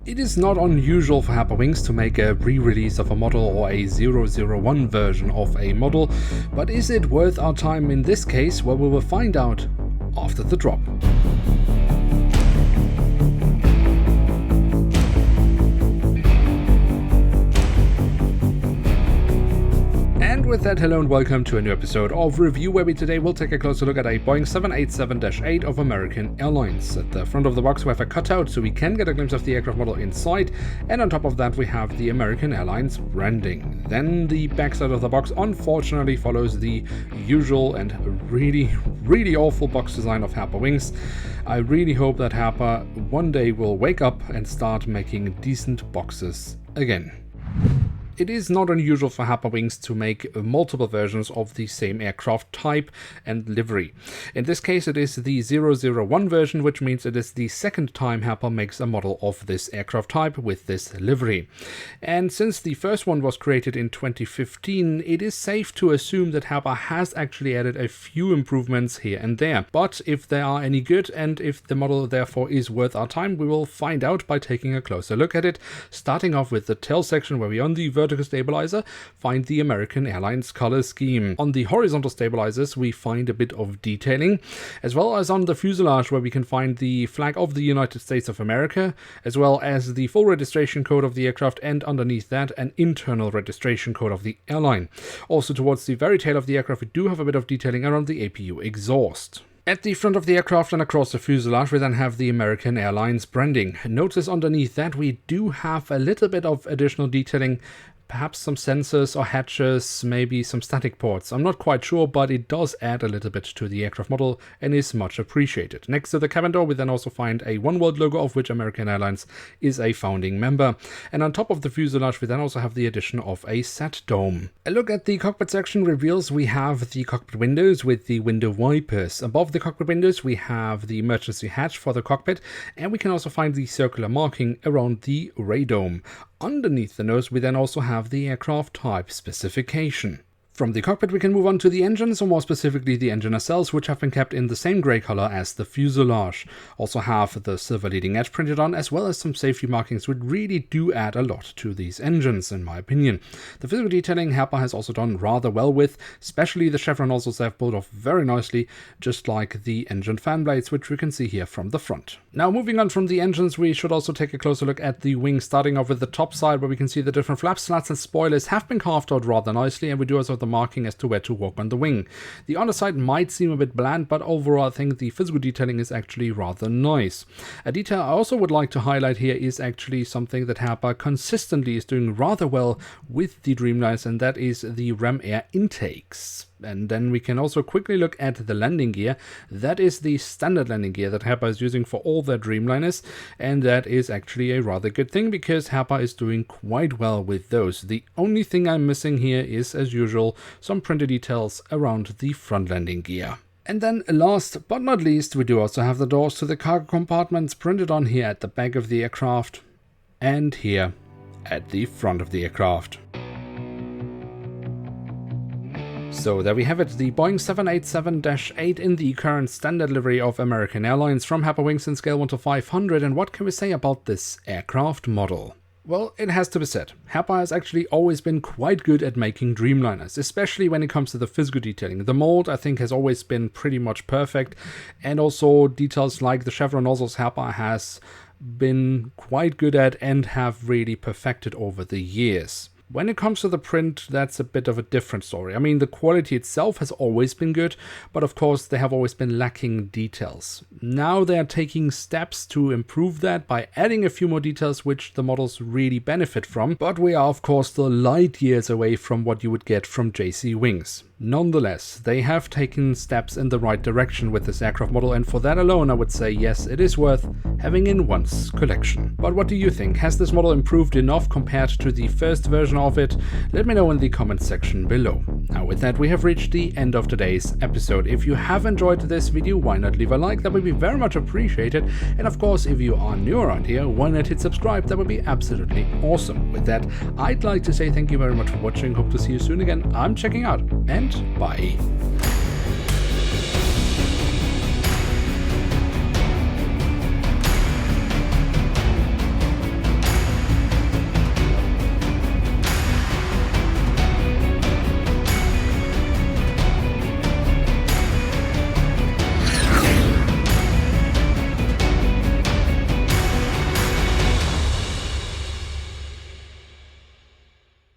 It is not unusual for Herpa Wings to make a re-release of a model or a 001 version of a model, but is it worth our time in this case? Well, we will find out after the drop. With that, hello and welcome to a new episode of Review, where we today will take a closer look at a Boeing 787-8 of American Airlines. At the front of the box we have a cutout so we can get a glimpse of the aircraft model inside, and on top of that we have the American Airlines branding. Then the backside of the box unfortunately follows the usual and really awful box design of Herpa Wings. I really hope that Herpa one day will wake up and start making decent boxes again. It is not unusual for Herpa Wings to make multiple versions of the same aircraft type and livery. In this case it is the 001 version, which means it is the second time Herpa makes a model of this aircraft type with this livery. And since the first one was created in 2015, it is safe to assume that Herpa has actually added a few improvements here and there. But if they are any good and if the model therefore is worth our time, we will find out by taking a closer look at it, starting off with the tail section, where we on the vertical stabilizer find the American Airlines color scheme. On the horizontal stabilizers we find a bit of detailing, as well as on the fuselage, where we can find the flag of the United States of America, as well as the full registration code of the aircraft, and underneath that an internal registration code of the airline. Also towards the very tail of the aircraft we do have a bit of detailing around the APU exhaust. At the front of the aircraft and across the fuselage we then have the American Airlines branding. Notice underneath that we do have a little bit of additional detailing, perhaps some sensors or hatches, maybe some static ports. I'm not quite sure, but it does add a little bit to the aircraft model and is much appreciated. Next to the cabin door we then also find a One World logo, of which American Airlines is a founding member. And on top of the fuselage we then also have the addition of a sat dome. A look at the cockpit section reveals we have the cockpit windows with the window wipers. Above the cockpit windows we have the emergency hatch for the cockpit, and we can also find the circular marking around the radome. Underneath the nose we then also have the aircraft type specification. From the cockpit we can move on to the engines, or more specifically the engine nacelles, which have been kept in the same grey color as the fuselage. Also have the silver leading edge printed on, as well as some safety markings, which really do add a lot to these engines in my opinion. The physical detailing Herpa has also done rather well with, especially the chevron nozzles have pulled off very nicely, just like the engine fan blades, which we can see here from the front. Now moving on from the engines, we should also take a closer look at the wings, starting off with the top side, where we can see the different flap slats and spoilers have been carved out rather nicely, and we do also have the marking as to where to walk on the wing. The underside might seem a bit bland, but overall I think the physical detailing is actually rather nice. A detail I also would like to highlight here is actually something that Herpa consistently is doing rather well with the Dreamliners, and that is the ram air intakes. And then we can also quickly look at the landing gear. That is the standard landing gear that Herpa is using for all their Dreamliners, and that is actually a rather good thing because Herpa is doing quite well with those. The only thing I'm missing here is, as usual, some printed details around the front landing gear. And then last but not least, we do also have the doors to the cargo compartments printed on here at the back of the aircraft and here at the front of the aircraft. So there we have it, the Boeing 787-8 in the current standard livery of American Airlines from Herpa Wings in scale 1 to 500. And what can we say about this aircraft model? Well, it has to be said, Herpa has actually always been quite good at making Dreamliners, especially when it comes to the physical detailing. The mold, I think, has always been pretty much perfect, and also details like the chevron nozzles Herpa has been quite good at and have really perfected over the years. When it comes to the print, that's a bit of a different story. I mean, the quality itself has always been good, but of course they have always been lacking details. Now they are taking steps to improve that by adding a few more details, which the models really benefit from, but we are of course still light years away from what you would get from JC Wings. Nonetheless, they have taken steps in the right direction with this aircraft model, and for that alone I would say yes, it is worth having in one's collection. But what do you think? Has this model improved enough compared to the first version of it? Let me know in the comment section below. Now with that we have reached the end of today's episode. If you have enjoyed this video, why not leave a like? That would be very much appreciated. And of course, if you are new around here, why not hit subscribe? That would be absolutely awesome. With that, I'd like to say thank you very much for watching. Hope to see you soon again. I'm checking out, and bye.